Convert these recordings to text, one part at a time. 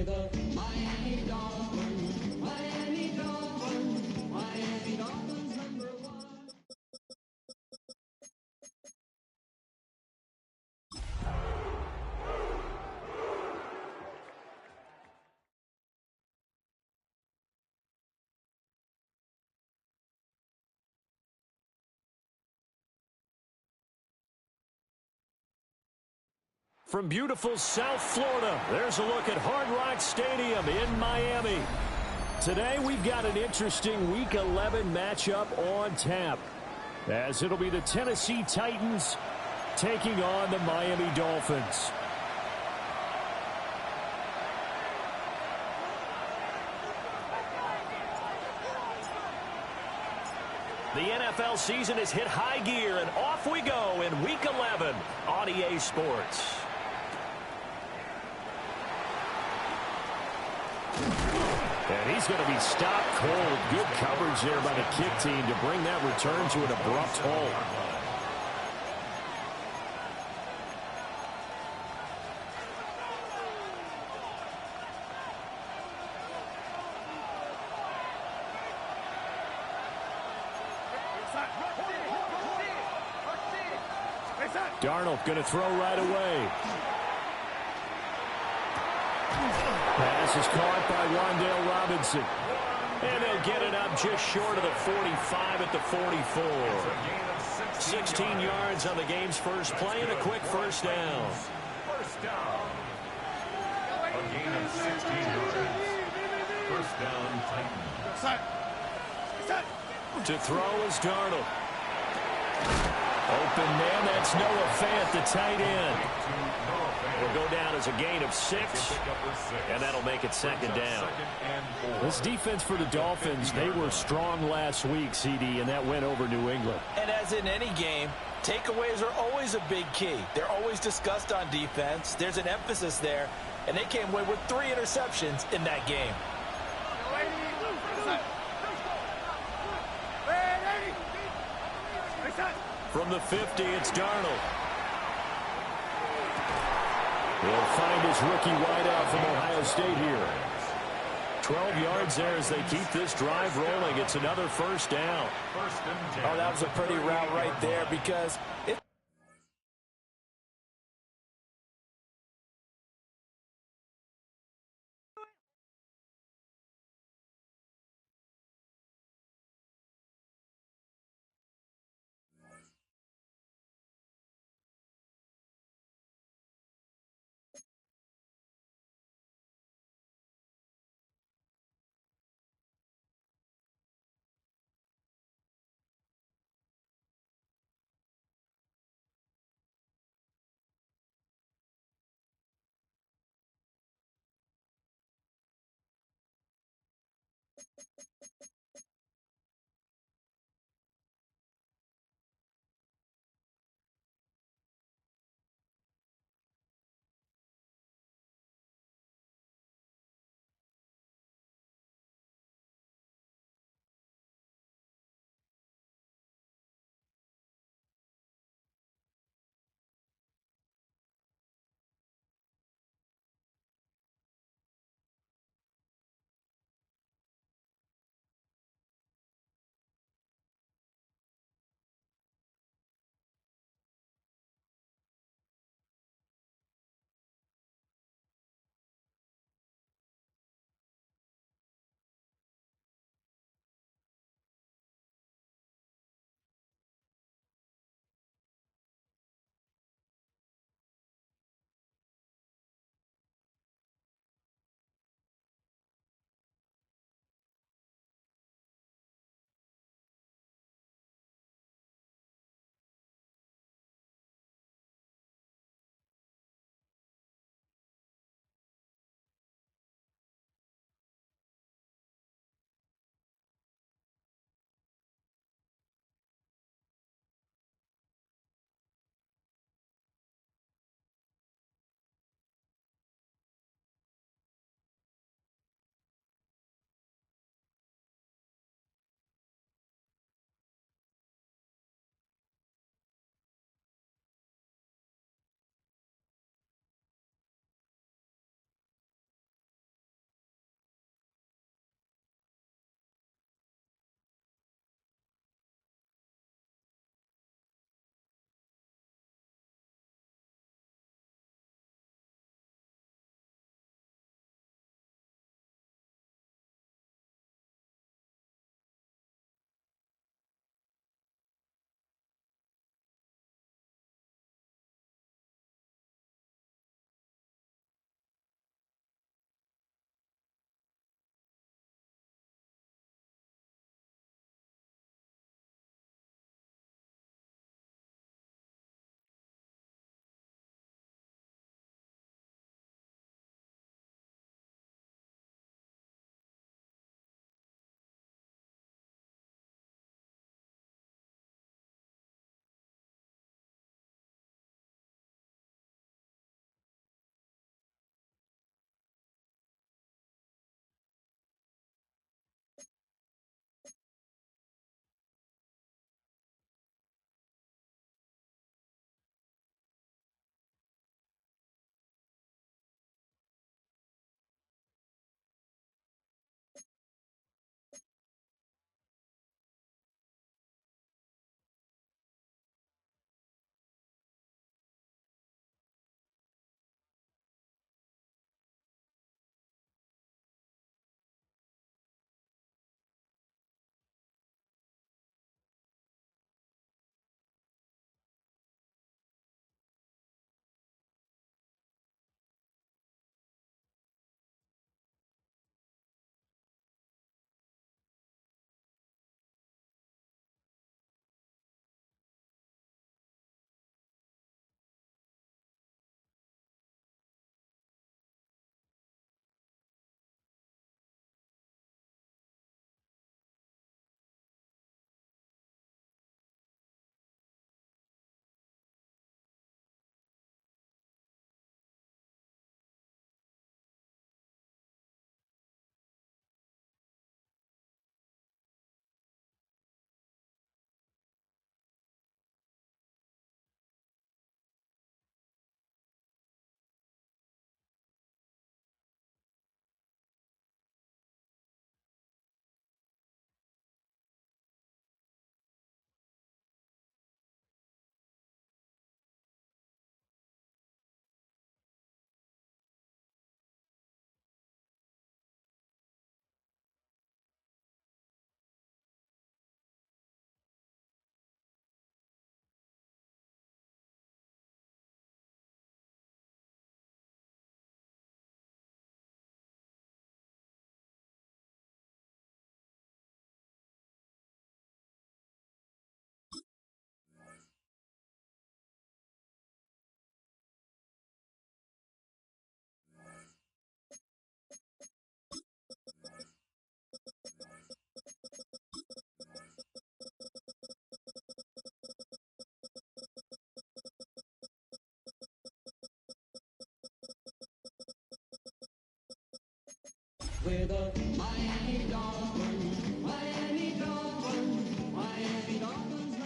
the Miami Dolphins. Miami Dolphins. Miami Dolphins #1. From beautiful South Florida, there's a look at Hard Rock Stadium in Miami. Today, we've got an interesting Week 11 matchup on tap, as it'll be the Tennessee Titans taking on the Miami Dolphins. The NFL season has hit high gear, and off we go in Week 11 on EA Sports. And he's going to be stopped cold. Good coverage there by the kick team to bring that return to an abrupt halt. Darnold going to throw right away. Pass is caught by Wan'Dale Robinson. And they'll get it up just short of the 45 at the 44. 16 yards on the game's first play and a quick first down. First down. A gain of 16 yards. First down, Titans. To throw is Darnold. Open man, that's Noah Fant, the tight end. Will go down as a gain of 6, and that'll make it second down. This defense for the Dolphins, they were strong last week, CD, and that went over New England. And as in any game, takeaways are always a big key. They're always discussed on defense. There's an emphasis there, and they came away with 3 interceptions in that game. From the 50, it's Darnold. He'll find his rookie wideout from Ohio State here. 12 yards there as they keep this drive rolling. It's another first down. Oh, that was a pretty route right there because it We're the Miami Dolphins, Miami Dolphins, Miami Dolphins #1.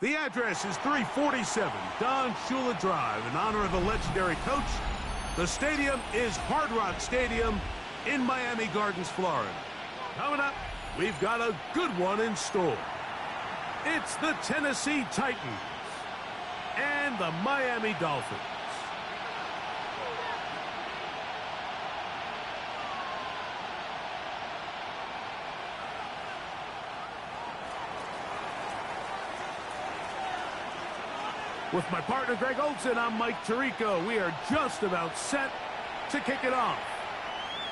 The address is 347 Don Shula Drive in honor of the legendary coach. The stadium is Hard Rock Stadium in Miami Gardens, Florida. Coming up, we've got a good one in store. It's the Tennessee Titans and the Miami Dolphins. With my partner, Greg Olson, I'm Mike Tirico. We are just about set to kick it off.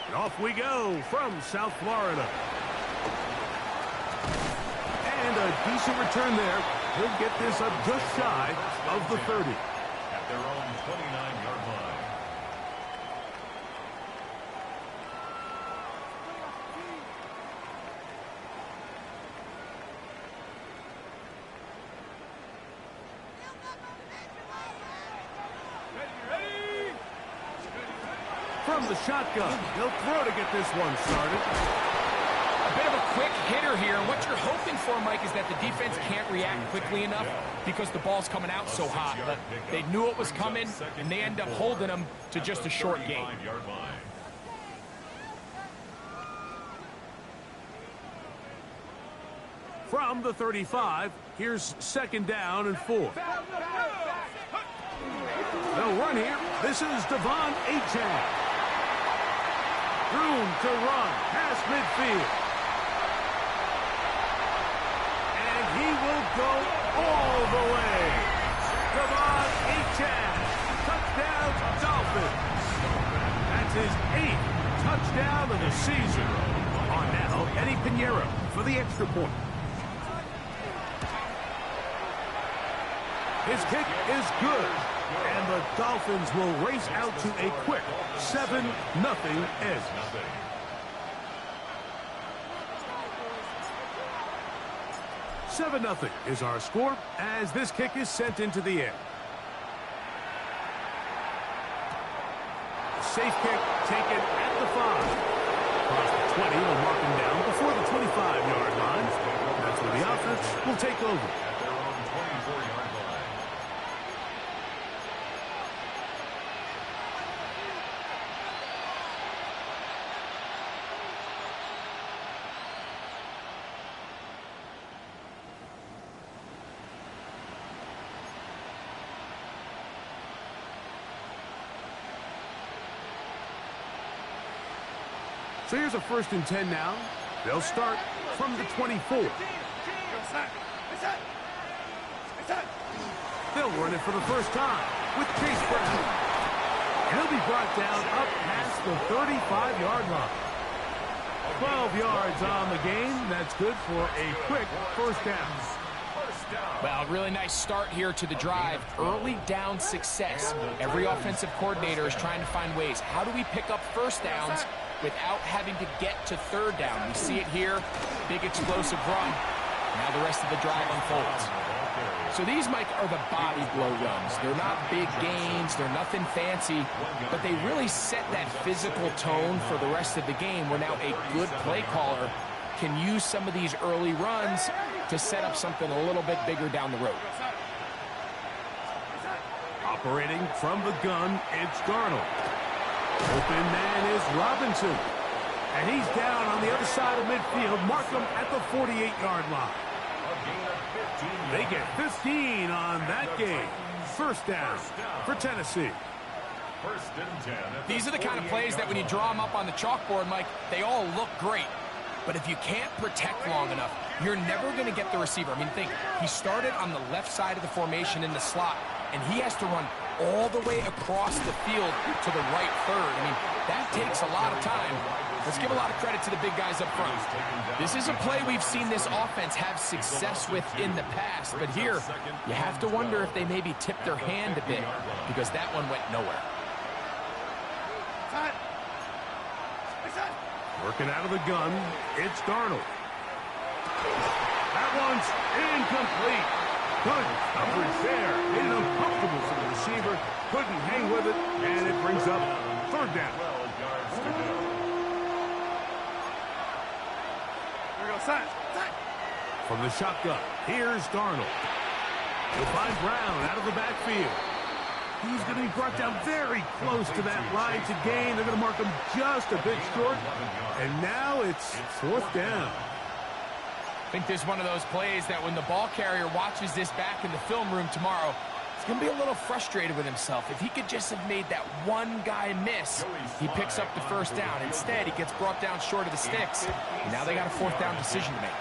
And off we go from South Florida. And a decent return there. He'll get this up just shy of the 30. At their own 29-yard line. From the shotgun, he'll throw to get this one started. A bit of a quick hitter here. What you're hoping for, Mike, is that the defense can't react quickly enough because the ball's coming out so hot. But they knew it was coming, and they end up holding them to just a short gain. From the 35, here's 2nd down and 4. They'll run here. This is Devon Achane. Room to run past midfield. And he will go all the way. Devon Achane. Touchdown, Dolphins. That's his 8th touchdown of the season. On now, Eddie Pinheiro for the extra point. His kick is good. And the Dolphins will race out to a quick 7-0 edge. 7-0 is our score as this kick is sent into the air. Safe kick taken at the 5. Across the 20 will mark him down before the 25-yard line. That's where the offense will take over. At their own 24-yard line. So here's a 1st and 10 now. They'll start from the 24. They'll run it for the first time with Chase Brown. And he'll be brought down up past the 35-yard line. 12 yards on the game. That's good for a quick 1st down. Well, really nice start here to the drive. Early down success. Every offensive coordinator is trying to find ways. How do we pick up 1st downs without having to get to 3rd down? We see it here. Big explosive run. Now the rest of the drive unfolds. So these, Mike, are the body blow runs. They're not big gains. They're nothing fancy. But they really set that physical tone for the rest of the game where now a good play caller can use some of these early runs to set up something a little bit bigger down the road. Operating from the gun, it's Darnold. Open man is Robinson. And he's down on the other side of midfield. Mark him at the 48-yard line. They get 15 on that game. 1st down for Tennessee. 1st and 10. These are the kind of plays that when you draw them up on the chalkboard, Mike, they all look great. But if you can't protect long enough, you're never going to get the receiver. I mean, think, he started on the left side of the formation in the slot, and he has to run all the way across the field to the right 3rd. I mean, that takes a lot of time. Let's give a lot of credit to the big guys up front. This is a play we've seen this offense have success with in the past, but here, you have to wonder if they maybe tipped their hand a bit, because that one went nowhere. Working out of the gun, it's Darnold. That one's incomplete. Good coverage there. Made it uncomfortable for the receiver. Couldn't hang with it, and it brings up third down. 12 yards to go. From the shotgun, here's Darnold. He'll find Brown out of the backfield. He's going to be brought down very close to that line to gain. They're going to mark him just a bit short. And now it's fourth down. I think there's one of those plays that when the ball carrier watches this back in the film room tomorrow, he's going to be a little frustrated with himself. If he could just have made that one guy miss, he picks up the first down. Instead, he gets brought down short of the sticks. And now they got a fourth down decision to make.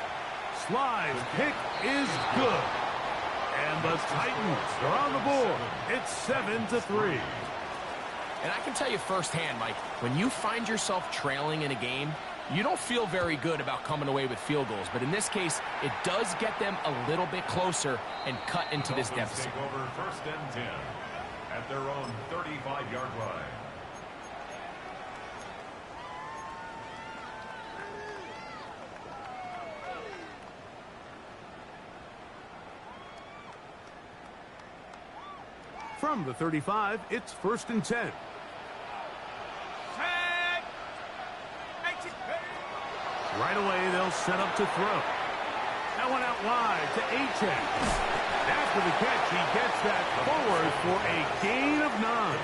Sly's pick is good. And the Titans are on the board. It's 7-3. And I can tell you firsthand, Mike, when you find yourself trailing in a game, you don't feel very good about coming away with field goals. But in this case, it does get them a little bit closer and cut into this deficit. Take over first and 10 at their own 35-yard line. From the 35, it's first and 10. Right away, they'll set up to throw. That one out wide to Achane. After the catch, he gets that forward for a gain of 9.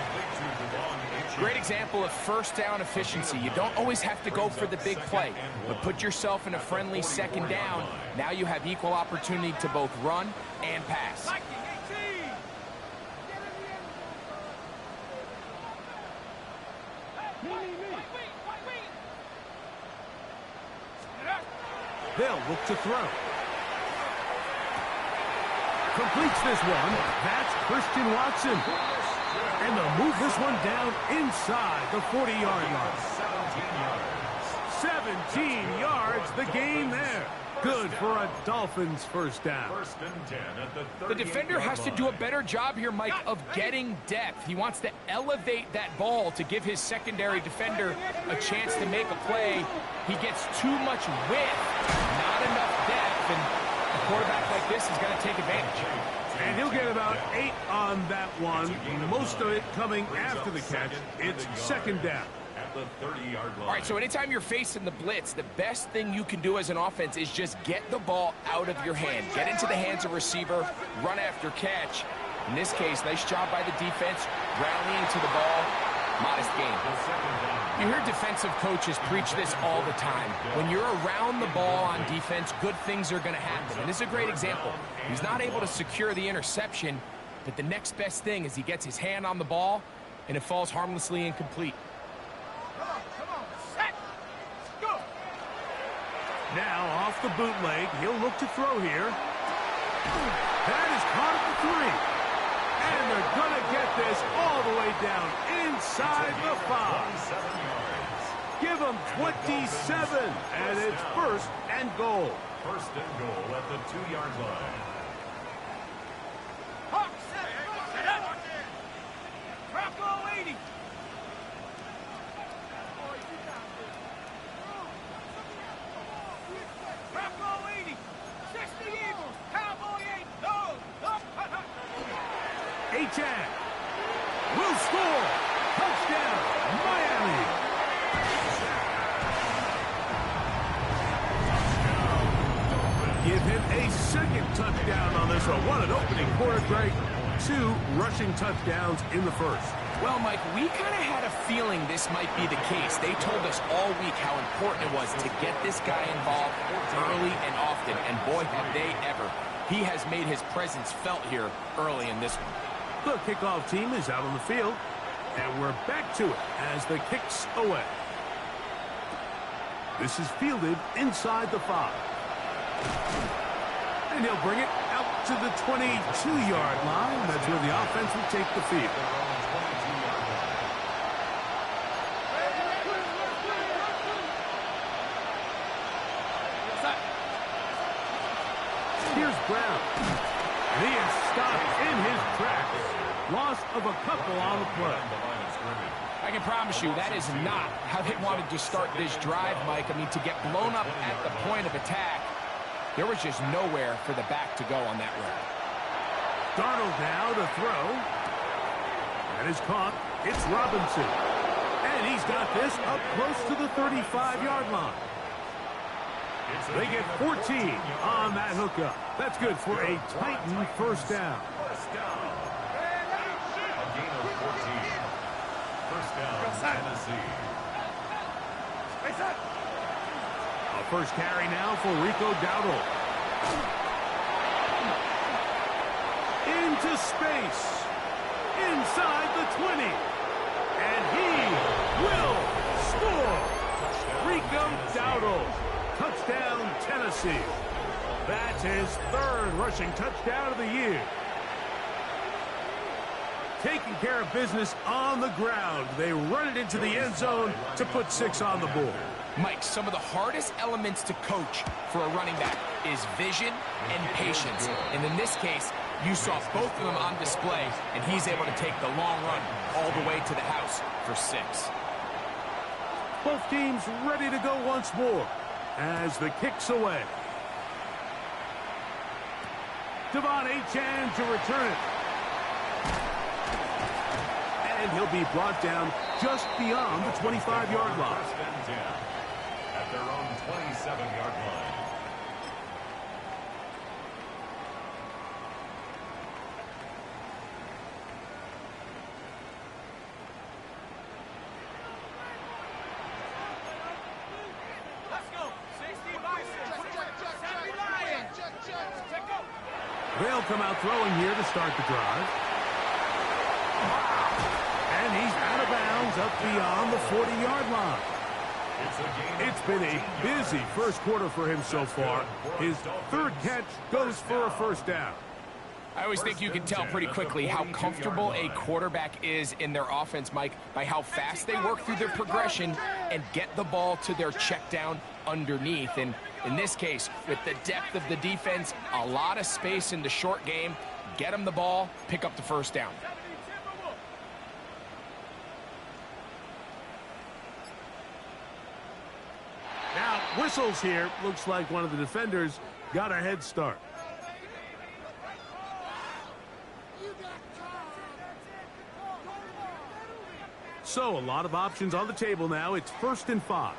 Great example of first down efficiency. You don't always have to go for the big play, but put yourself in a friendly second down. Now you have equal opportunity to both run and pass. They'll look to throw. Completes this one. That's Christian Watson. And they'll move this one down inside the 40-yard line. 17 yards, the gain there. Good for a Dolphins first down. First and 10 at The defender has to do a better job here, Mike, of getting depth. He wants to elevate that ball to give his secondary defender a chance to make a play. He gets too much width, not enough depth, and a quarterback like this is going to take advantage. And he'll get about 8 on that one, most of it coming after the catch. It's second down. At the 30-yard line. All right, so anytime you're facing the blitz, the best thing you can do as an offense is just get the ball out of your hand. Get into the hands of receiver, run after catch. In this case, nice job by the defense, rallying to the ball. Modest gain. You hear defensive coaches preach this all the time. When you're around the ball on defense, good things are going to happen. And this is a great example. He's not able to secure the interception, but the next best thing is he gets his hand on the ball, and it falls harmlessly incomplete. Now off the bootleg, he'll look to throw here. That is caught at the 3. And they're going to get this all the way down inside the 5. Give them 27, and it's first and goal. First and goal at the 2-yard line. Achane will score. Touchdown, Miami. Give him a second touchdown on this one. What an opening quarter, Greg. 2 rushing touchdowns in the first. Well, Mike, we kind of had a feeling this might be the case. They told us all week how important it was to get this guy involved early and often, and boy, have they ever. He has made his presence felt here early in this one. The kickoff team is out on the field, and we're back to it as the kick's away. This is fielded inside the 5. And he'll bring it out to the 22-yard line. That's where the offense will take the field. Here's Brown. And he is stopped in his tracks. Loss of a couple on the play. I can promise you that is not how they wanted to start this drive, Mike. I mean, to get blown up at the point of attack, there was just nowhere for the back to go on that route. Darnold now to throw. That is caught. It's Robinson. And he's got this up close to the 35-yard line. They get 14 on that hookup. That's good for a Titan first down. A gain of 14. First down, Tennessee. A first carry now for Rico Dowdle. Into space. Inside the 20. And he will score. Rico Dowdle. Touchdown, Tennessee. That's his third rushing touchdown of the year. Taking care of business on the ground. They run it into the end zone to put 6 on the board. Mike, some of the hardest elements to coach for a running back is vision and patience. And in this case, you saw both of them on display, and he's able to take the long run all the way to the house for 6. Both teams ready to go once more as the kick's away. Devon Achane to return it. And he'll be brought down just beyond the 25-yard line. First and 10 at their own 27-yard line. They'll come out throwing here to start the drive. And he's out of bounds up beyond the 40-yard line. It's been a busy first quarter for him so far. His third catch goes for a first down. I always think you can tell pretty quickly how comfortable a quarterback is in their offense, Mike, by how fast they work through their progression and get the ball to their check down underneath. And in this case, with the depth of the defense, a lot of space in the short game, get them the ball, pick up the first down. Now, whistles here. Looks like one of the defenders got a head start. So, a lot of options on the table now. It's 1st and 5.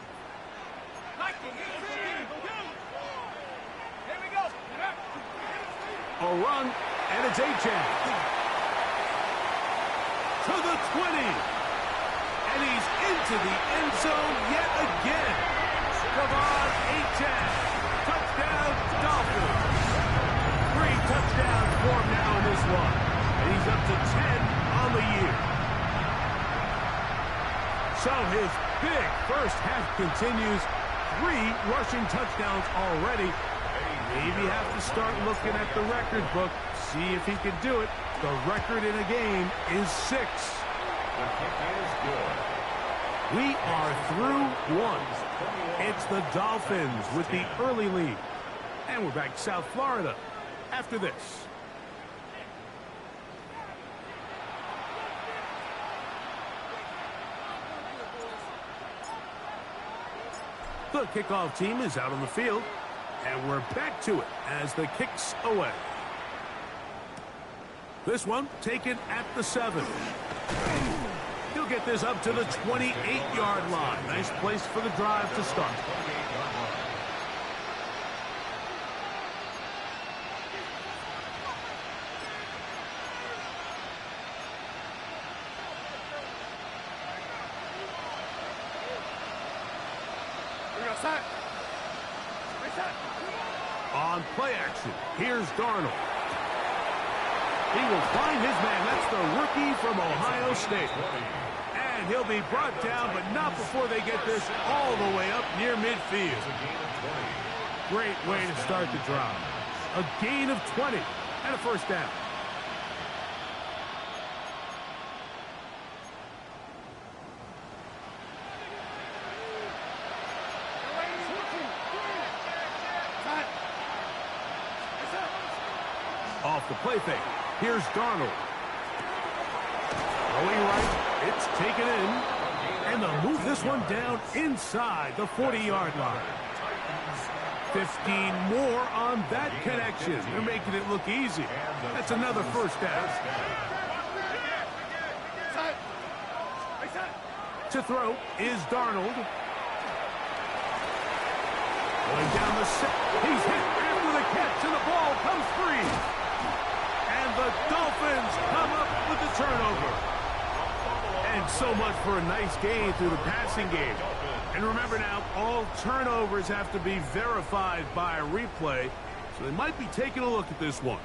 A run, and it's Achane. To the 20. And he's into the end zone yet again. Devon Achane. Touchdown, Dolphins. 3 touchdowns for him now in this one. And he's up to 10 on the year. So his big first half continues. 3 rushing touchdowns already. Maybe have to start looking at the record book, see if he can do it. The record in a game is 6. The kick is good. We are through 1. It's the Dolphins with the early lead. And we're back to South Florida after this. The kickoff team is out on the field. And we're back to it as the kick's away. This one taken at the 7. He'll get this up to the 28-yard line. Nice place for the drive to start. On play action, here's Darnold. He will find his man. That's the rookie from Ohio State. And he'll be brought down, but not before they get this all the way up near midfield. Great way to start the drive. A gain of 20 and a first down. Off the play fake. Here's Darnold. Throwing right, it's taken in. And they'll move this one down inside the 40-yard line. 15 more on that connection. They're making it look easy. That's another first down. To throw is Darnold. Going down the set. He's hit after the catch, and the ball comes free. And the Dolphins come up with the turnover. And so much for a nice gain through the passing game. And remember now, all turnovers have to be verified by a replay, so they might be taking a look at this one.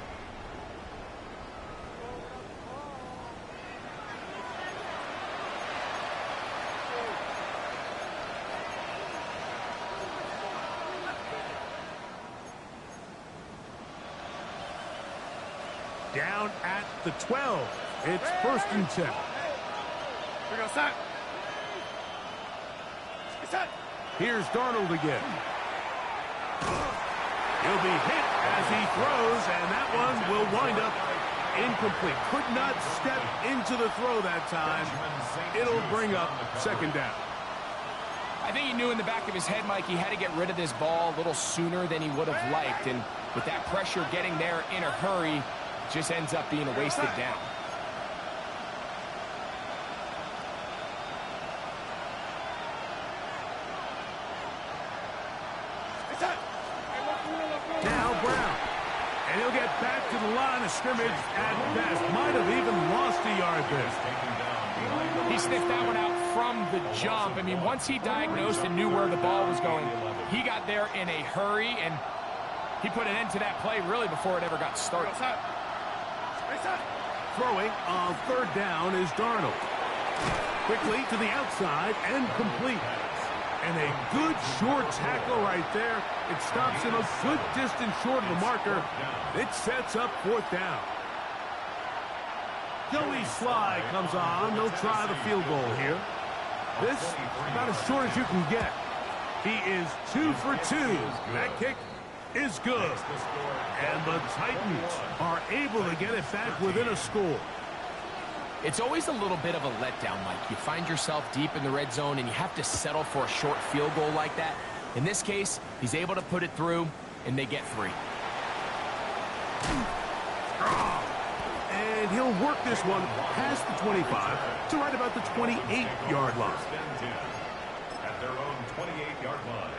Down at the 12. It's 1st and 10. Here's Darnold again. He'll be hit as he throws, and that one will wind up incomplete. Could not step into the throw that time. It'll bring up 2nd down. I think he knew in the back of his head, Mike, he had to get rid of this ball a little sooner than he would have liked. And with that pressure getting there in a hurry, it just ends up being a wasted down. Now Brown. And he'll get back to the line of scrimmage at best. Might have even lost a yard there. He sniffed that one out from the jump. I mean, once he diagnosed and knew where the ball was going, he got there in a hurry, and he put an end to that play really before it ever got started. Throwing on 3rd down is Darnold. Quickly to the outside and complete. And a good short tackle right there. It stops him a good distance short of the marker. It sets up 4th down. Joey Sly comes on. They'll try the field goal here. This about as short as you can get. He is 2 for 2. That kick is good. And the Titans are able to get it back within a score. It's always a little bit of a letdown, Mike. You find yourself deep in the red zone and you have to settle for a short field goal like that. In this case, he's able to put it through, and they get 3. And he'll work this one past the 25 to right about the 28-yard line. At their own 28-yard line.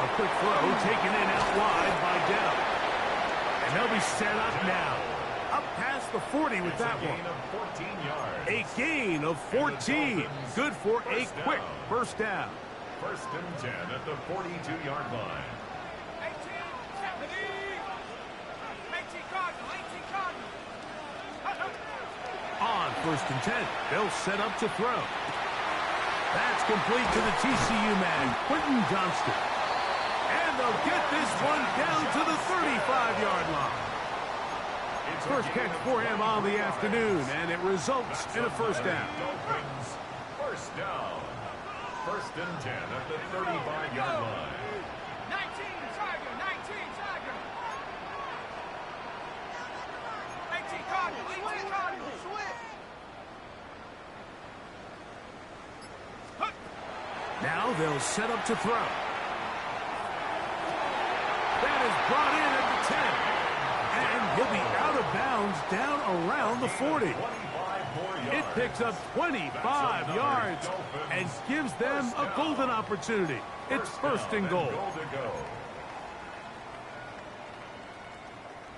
A quick throw taken in out wide by Dell. And they'll be set up now. Up past the 40 with that one. A gain of 14. Good for a quick first down. 1st and 10 at the 42-yard line. On 1st and 10, they'll set up to throw. That's complete to the TCU man, Quentin Johnston. And they'll get this one down to the 35-yard line. First catch for him on the afternoon, and it results in a first down. Dolphins, first down. 1st and 10 at the 35-yard line. 19 Tiger, 19 Tiger. 18 Cardinals, 18 Cardinals. Now they'll set up to throw. That is brought in at the 10. And he'll be out of bounds down around the 40. It picks up 25 yards and gives them a golden opportunity. It's 1st and goal.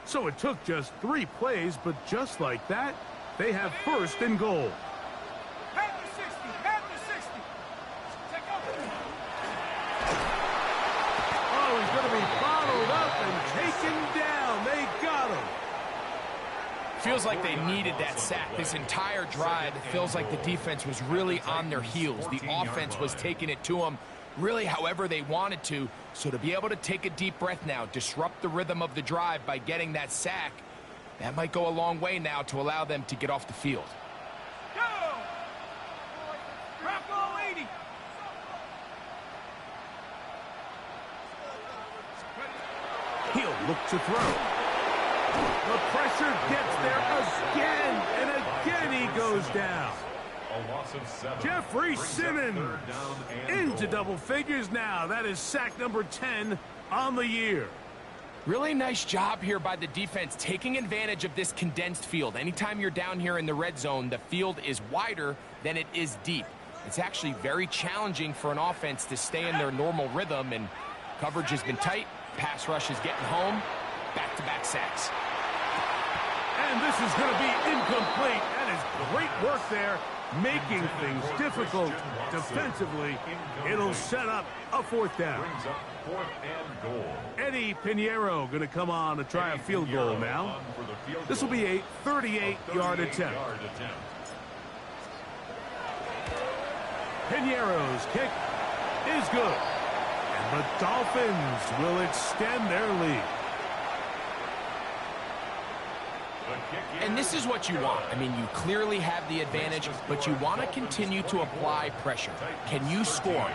So it took just 3 plays, but just like that, they have 1st and goal. Oh, he's going to be followed up and taken down. They got him. Feels like they needed that sack this entire drive. It feels like the defense was really on their heels. The offense was taking it to them really however they wanted to. So to be able to take a deep breath now, disrupt the rhythm of the drive by getting that sack, that might go a long way now to allow them to get off the field. look to throw. The pressure gets there again, and again he goes down. A loss of 7. Jeffrey Brings up Simmons 3rd down and into goal. double figures now. That is sack number 10 on the year. Really nice job here by the defense, taking advantage of this condensed field. Anytime you're down here in the red zone, the field is wider than it is deep. It's actually very challenging for an offense to stay in their normal rhythm, and coverage has been tight. Pass rush is getting home. Back-to-back sacks. And this is going to be incomplete. That is great work there, making things difficult defensively. It'll set up a 4th down. Brings up 4th and goal. Eddie Pinheiro going to come on to try a field goal now. This will be a 38-yard attempt. Pinheiro's kick is good. And the Dolphins will extend their lead. And this is what you want. I mean, you clearly have the advantage, but you want to continue to apply pressure. Can you score?